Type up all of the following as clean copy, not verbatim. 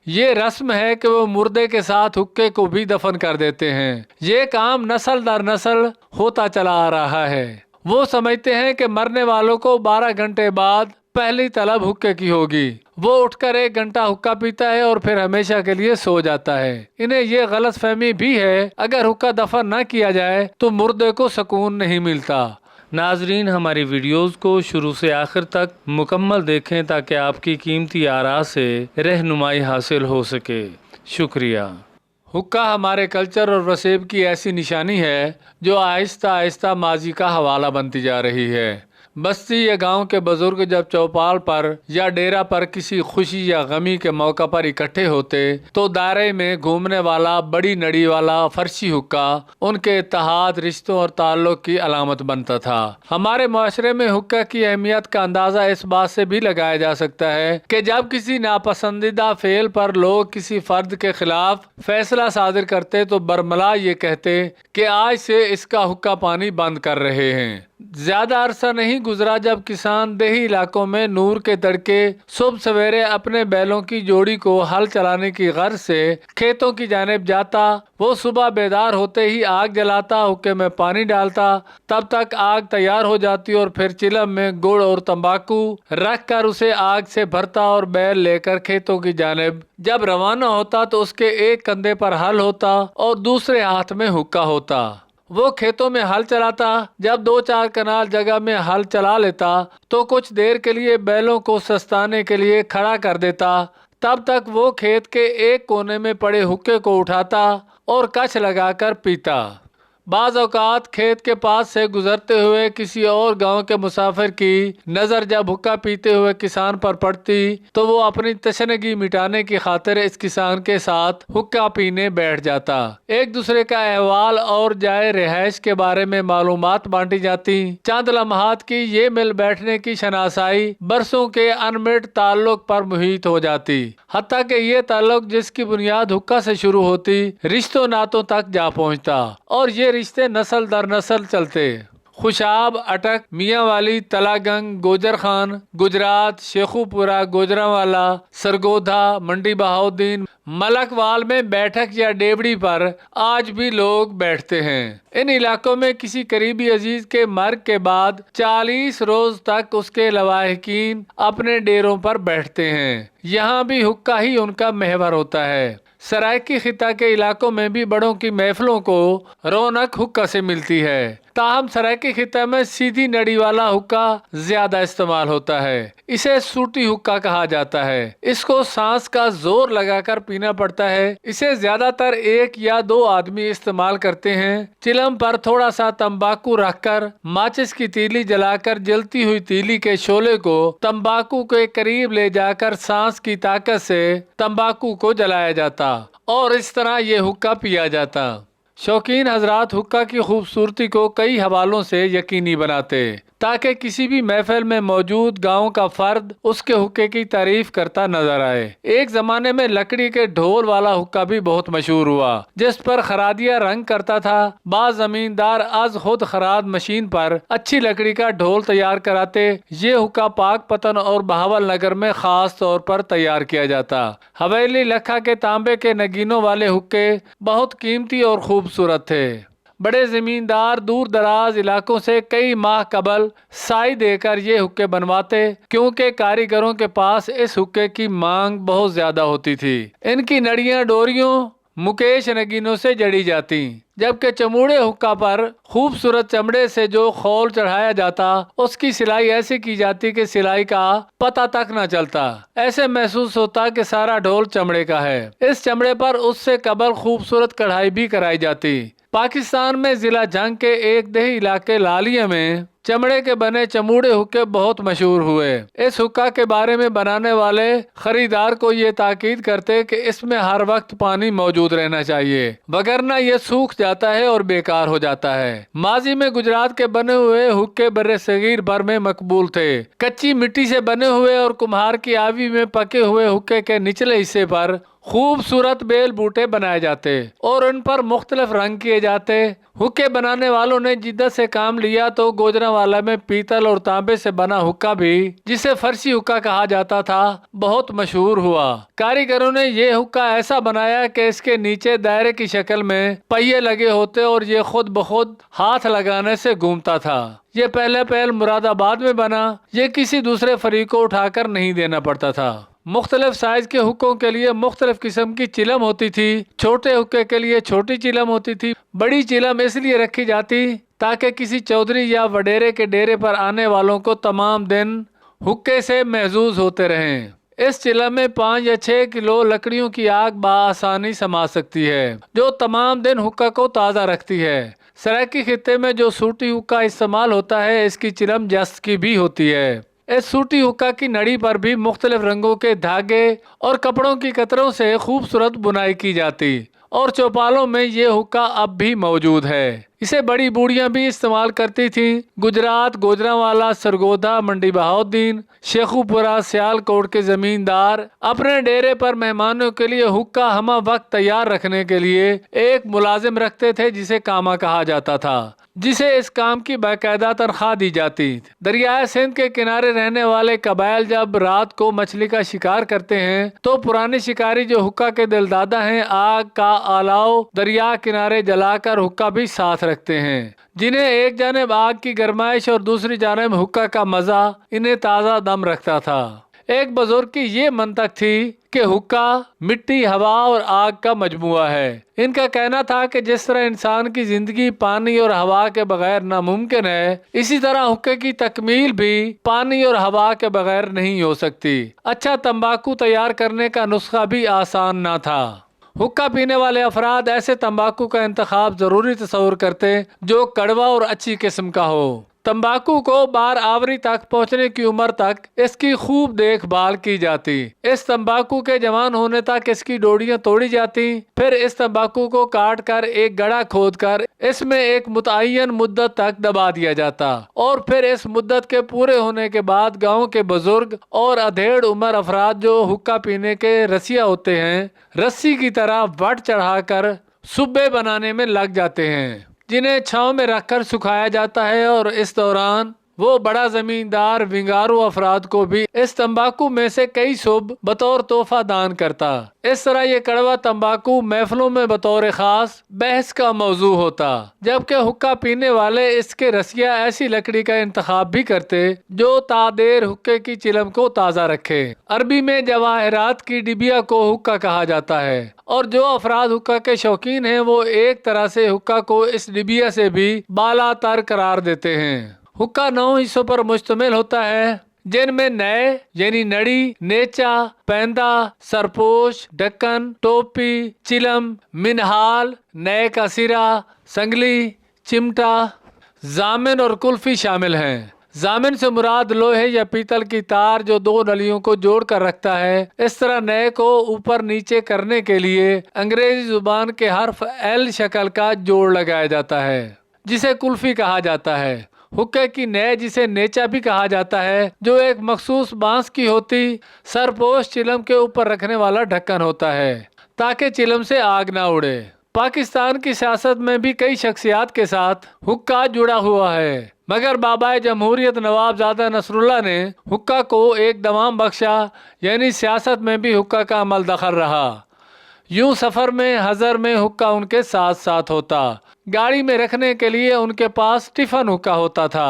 یہ رسم ہے کہ وہ مردے کے ساتھ حقے کو بھی دفن کر دیتے ہیں۔ یہ کام نسل در نسل ہوتا چلا آ رہا ہے۔ وہ سمجھتے ہیں کہ مرنے والوں کو 12 گھنٹے بعد پہلی طلب حقے کی ہوگی۔ وہ اٹھ کر 1 گھنٹہ حقہ پیتا ہے اور پھر ہمیشہ کے لیے سو جاتا ہے۔ انہیں یہ غلط فہمی بھی ہے اگر حقہ دفن نہ کیا جائے تو مردے کو سکون نہیں ملتا۔ ناظرین، ہماری ویڈیوز کو شروع سے آخر تک مکمل دیکھیں تاکہ آپ کی قیمتی آراء سے رہنمائی حاصل ہو سکے۔ شکریہ۔ حقہ ہمارے کلچر اور وسیب کی ایسی نشانی ہے جو آہستہ آہستہ ماضی کا حوالہ بنتی جا رہی ہے۔ بستی یا گاؤں کے بزرگ جب چوپال پر یا ڈیرا پر کسی خوشی یا غمی کے موقع پر اکٹھے ہوتے تو دائرے میں گھومنے والا بڑی نڑی والا فرشی حقہ ان کے اتحاد، رشتوں اور تعلق کی علامت بنتا تھا۔ ہمارے معاشرے میں حقہ کی اہمیت کا اندازہ اس بات سے بھی لگایا جا سکتا ہے کہ جب کسی ناپسندیدہ فعل پر لوگ کسی فرد کے خلاف فیصلہ صادر کرتے تو برملا یہ کہتے کہ آج سے اس کا حقہ پانی بند کر رہے ہیں۔ زیادہ عرصہ نہیں گزرا جب کسان دیہی علاقوں میں نور کے تڑکے صبح سویرے اپنے بیلوں کی جوڑی کو ہل چلانے کی غرض سے کھیتوں کی جانب جاتا۔ وہ صبح بیدار ہوتے ہی آگ جلاتا، حقے میں پانی ڈالتا، تب تک آگ تیار ہو جاتی اور پھر چلم میں گڑ اور تمباکو رکھ کر اسے آگ سے بھرتا اور بیل لے کر کھیتوں کی جانب جب روانہ ہوتا تو اس کے ایک کندھے پر ہل ہوتا اور دوسرے ہاتھ میں حقہ ہوتا۔ وہ کھیتوں میں ہل چلاتا۔ جب 2-4 کنال جگہ میں ہل چلا لیتا تو کچھ دیر کے لیے بیلوں کو سستانے کے لیے کھڑا کر دیتا۔ تب تک وہ کھیت کے ایک کونے میں پڑے حقے کو اٹھاتا اور کچھ لگا کر پیتا۔ بعض اوقات کھیت کے پاس سے گزرتے ہوئے کسی اور گاؤں کے مسافر کی نظر جب حقہ پیتے ہوئے کسان پر پڑتی تو وہ اپنی تشنگی مٹانے کی خاطر اس کسان کے ساتھ حقہ پینے بیٹھ جاتا۔ ایک دوسرے کا احوال اور جائے رہائش کے بارے میں معلومات بانٹی جاتی۔ چند لمحات کی یہ مل بیٹھنے کی شناسائی برسوں کے انمٹ تعلق پر محیط ہو جاتی، حتیٰ کہ یہ تعلق جس کی بنیاد حقہ سے شروع ہوتی رشتوں ناتوں تک جا پہنچتا اور یہ رشتے نسل در نسل چلتے۔ خوشاب، اٹک، میاں والی، تلا گنگ، گوجر خان، گجرات، شیخو پورہ، گوجرانوالا، سرگودھا، منڈی بہاؤدین، ملک وال میں بیٹھک یا ڈیوڑی پر آج بھی لوگ بیٹھتے ہیں۔ ان علاقوں میں کسی قریبی عزیز کے مرگ کے بعد 40 روز تک اس کے لواحقین اپنے ڈیروں پر بیٹھتے ہیں۔ یہاں بھی حقہ ہی ان کا محور ہوتا ہے۔ سرائکی خطہ کے علاقوں میں بھی بڑوں کی محفلوں کو رونق حقہ سے ملتی ہے، تاہم سرائکی خطہ میں سیدھی نڑی والا حقہ زیادہ استعمال ہوتا ہے۔ اسے سوٹی حقہ کہا جاتا ہے۔ اس کو سانس کا زور لگا کر پینا پڑتا ہے۔ اسے زیادہ تر 1 یا 2 آدمی استعمال کرتے ہیں۔ چلم پر تھوڑا سا تمباکو رکھ کر ماچس کی تیلی جلا کر جلتی ہوئی تیلی کے شعلے کو تمباکو کے قریب لے جا کر سانس کی طاقت سے تمباکو کو جلایا جاتا اور اس طرح یہ حقہ پیا جاتا۔ شوقین حضرات حقہ کی خوبصورتی کو کئی حوالوں سے یقینی بناتے تاکہ کسی بھی محفل میں موجود گاؤں کا فرد اس کے حقے کی تعریف کرتا نظر آئے۔ ایک زمانے میں لکڑی کے ڈھول والا حقہ بھی بہت مشہور ہوا جس پر خرادیا رنگ کرتا تھا۔ بعض زمیندار از خود خراد مشین پر اچھی لکڑی کا ڈھول تیار کراتے۔ یہ حقہ پاک پتن اور بہاول نگر میں خاص طور پر تیار کیا جاتا۔ حویلی لکھا کے تانبے کے نگینوں والے حقے بہت قیمتی اور خوبصورت تھے۔ بڑے زمیندار دور دراز علاقوں سے کئی ماہ قبل سائی دے کر یہ حقے بنواتے کیونکہ کاریگروں کے پاس اس حقے کی مانگ بہت زیادہ ہوتی تھی۔ ان کی نڑیاں ڈوریوں مکیش نگینوں سے جڑی جاتی، جبکہ چموڑے حقہ پر خوبصورت چمڑے سے جو خول چڑھایا جاتا اس کی سلائی ایسے کی جاتی کہ سلائی کا پتہ تک نہ چلتا۔ ایسے محسوس ہوتا کہ سارا ڈھول چمڑے کا ہے۔ اس چمڑے پر اس سے قبل خوبصورت کڑھائی بھی کرائی جاتی۔ پاکستان میں ضلع جنگ کے ایک دیہی علاقے لالیہ میں چمڑے کے بنے چموڑے حقے بہت مشہور ہوئے۔ اس حقہ کے بارے میں بنانے والے خریدار کو یہ تاکید کرتے کہ اس میں ہر وقت پانی موجود رہنا چاہیے، وگرنہ یہ سوکھ جاتا ہے اور بیکار ہو جاتا ہے۔ ماضی میں گجرات کے بنے ہوئے حقے بر صغیر بھر میں مقبول تھے۔ کچی مٹی سے بنے ہوئے اور کمہار کی آوی میں پکے ہوئے حقے کے نچلے حصے پر خوبصورت بیل بوٹے بنائے جاتے اور ان پر مختلف رنگ کیے جاتے۔ حکے بنانے والوں نے جدت سے کام لیا تو گوجرانوالا میں پیتل اور تانبے سے بنا حکا بھی، جسے فرشی حکا کہا جاتا تھا، بہت مشہور ہوا۔ کاریگروں نے یہ حکا ایسا بنایا کہ اس کے نیچے دائرے کی شکل میں پہیے لگے ہوتے اور یہ خود بخود ہاتھ لگانے سے گھومتا تھا۔ یہ پہلے مراد آباد میں بنا، یہ کسی دوسرے فریق کو اٹھا کر نہیں دینا پڑتا تھا۔ مختلف سائز کے حکوں کے لیے مختلف قسم کی چلم ہوتی تھی۔ چھوٹے حکے کے لیے چھوٹی چلم ہوتی تھی۔ بڑی چلم اس لیے رکھی جاتی تاکہ کسی چودھری یا وڈیرے کے ڈیرے پر آنے والوں کو تمام دن حکے سے محظوظ ہوتے رہیں۔ اس چلم میں 5 یا 6 کلو لکڑیوں کی آگ بآسانی سما سکتی ہے، جو تمام دن حکا کو تازہ رکھتی ہے۔ سرائکی خطے میں جو سوٹی حکا استعمال ہوتا ہے، اس کی چلم جست کی بھی ہوتی ہے۔ اس سوٹی حکا کی نڑی پر بھی مختلف رنگوں کے دھاگے اور کپڑوں کی قطروں سے خوبصورت بنائی کی جاتی، اور چوپالوں میں یہ حکا اب بھی موجود ہے۔ اسے بڑی بوڑھیاں بھی استعمال کرتی تھیں۔ گجرات، گوجرانوالا، سرگودا، منڈی بہاؤالدین، شیخو پورہ، سیالکوٹ کے زمیندار اپنے ڈیرے پر مہمانوں کے لیے حکا ہمہ وقت تیار رکھنے کے لیے ایک ملازم رکھتے تھے جسے کاما کہا جاتا تھا، جسے اس کام کی باقاعدہ تنخواہ دی جاتی۔ دریائے سندھ کے کنارے رہنے والے قبائل جب رات کو مچھلی کا شکار کرتے ہیں تو پرانے شکاری جو حکا کے دلدادہ ہیں، آگ کا آلاؤ دریا کنارے جلا کر حکا بھی ساتھ رکھتے ہیں، جنہیں ایک جانب آگ کی گرمائش اور دوسری جانب حکا کا مزہ انہیں تازہ دم رکھتا تھا۔ ایک بزرگ کی یہ منطق تھی کہ حکا مٹی، ہوا اور آگ کا مجموعہ ہے۔ ان کا کہنا تھا کہ جس طرح انسان کی زندگی پانی اور ہوا کے بغیر ناممکن ہے، اسی طرح حکے کی تکمیل بھی پانی اور ہوا کے بغیر نہیں ہو سکتی۔ اچھا تمباکو تیار کرنے کا نسخہ بھی آسان نہ تھا۔ حکا پینے والے افراد ایسے تمباکو کا انتخاب ضروری تصور کرتے جو کڑوا اور اچھی قسم کا ہو۔ تمباکو کو بار آوری تک پہنچنے کی عمر تک اس کی خوب دیکھ بھال کی جاتی۔ اس تمباکو کے جوان ہونے تک اس کی ڈوریاں توڑی جاتی، پھر اس تمباکو کو کاٹ کر ایک گڑھا کھود کر اس میں ایک متعین مدت تک دبا دیا جاتا، اور پھر اس مدت کے پورے ہونے کے بعد گاؤں کے بزرگ اور ادھیڑ عمر افراد جو حکا پینے کے رسیا ہوتے ہیں، رسی کی طرح وٹ چڑھا کر صبے بنانے میں لگ جاتے ہیں، جنہیں چھاؤں میں رکھ کر سکھایا جاتا ہے، اور اس دوران وہ بڑا زمیندار ونگارو افراد کو بھی اس تمباکو میں سے کئی صوب بطور تحفہ دان کرتا۔ اس طرح یہ کڑوا تمباکو محفلوں میں بطور خاص بحث کا موضوع ہوتا، جبکہ حکا پینے والے اس کے رسیا ایسی لکڑی کا انتخاب بھی کرتے جو تادیر حکے کی چلم کو تازہ رکھے۔ عربی میں جواہرات کی ڈبیا کو حکا کہا جاتا ہے، اور جو افراد حکا کے شوقین ہیں وہ ایک طرح سے حکا کو اس ڈبیا سے بھی بالا تر قرار دیتے ہیں۔ حکا 9 حصوں پر مشتمل ہوتا ہے، جن میں نئے یعنی نڑی، نیچا، پیندہ، سرپوش، ڈھکن، ٹوپی، چلم، منہال، نئے کا سرا، سنگلی، چمٹا، زامن اور کلفی شامل ہیں۔ زامن سے مراد لوہے یا پیتل کی تار جو 2 نلیوں کو جوڑ کر رکھتا ہے۔ اس طرح نئے کو اوپر نیچے کرنے کے لیے انگریزی زبان کے حرف ایل شکل کا جوڑ لگایا جاتا ہے، جسے کلفی کہا جاتا ہے۔ حکے کی نئے جسے نیچا بھی کہا جاتا ہے، جو ایک مخصوص بانس کی ہوتی، سرپوش چلم کے اوپر رکھنے والا ڈھکن ہوتا ہے تاکہ چلم سے آگ نہ اڑے۔ پاکستان کی سیاست میں بھی کئی شخصیات کے ساتھ حکا جڑا ہوا ہے، مگر بابا جمہوریت نواب زادہ نصر اللہ نے حکا کو ایک دوام بخشا، یعنی سیاست میں بھی حکا کا عمل دخل رہا۔ یوں سفر میں، حضر میں حکا ان کے ساتھ ساتھ ہوتا۔ گاڑی میں رکھنے کے لیے ان کے پاس ٹفن حکا ہوتا تھا۔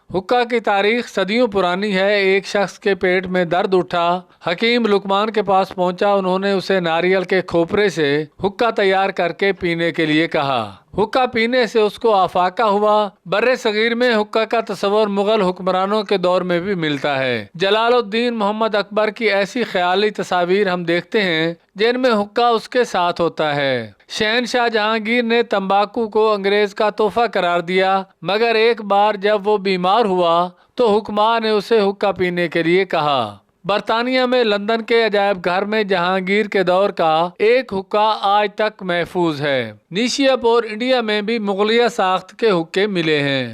حکا کی تاریخ صدیوں پرانی ہے۔ ایک شخص کے پیٹ میں درد اٹھا، حکیم لقمان کے پاس پہنچا، انہوں نے اسے ناریل کے کھوپرے سے حکا تیار کر کے پینے کے لیے کہا۔ حکا پینے سے اس کو افاقہ ہوا۔ بر صغیر میں حکا کا تصور مغل حکمرانوں کے دور میں بھی ملتا ہے۔ جلال الدین محمد اکبر کی ایسی خیالی تصاویر ہم دیکھتے ہیں جن میں حکا اس کے ساتھ ہوتا ہے۔ شہنشاہ جہانگیر نے تمباکو کو انگریز کا تحفہ قرار دیا، مگر ایک بار جب وہ بیمار ہوا تو حکماں نے اسے حکا پینے کے لیے کہا۔ برطانیہ میں لندن کے عجائب گھر میں جہانگیر کے دور کا ایک حکا آج تک محفوظ ہے۔ نیشی اپ اور انڈیا میں بھی مغلیہ ساخت کے حکے ملے ہیں۔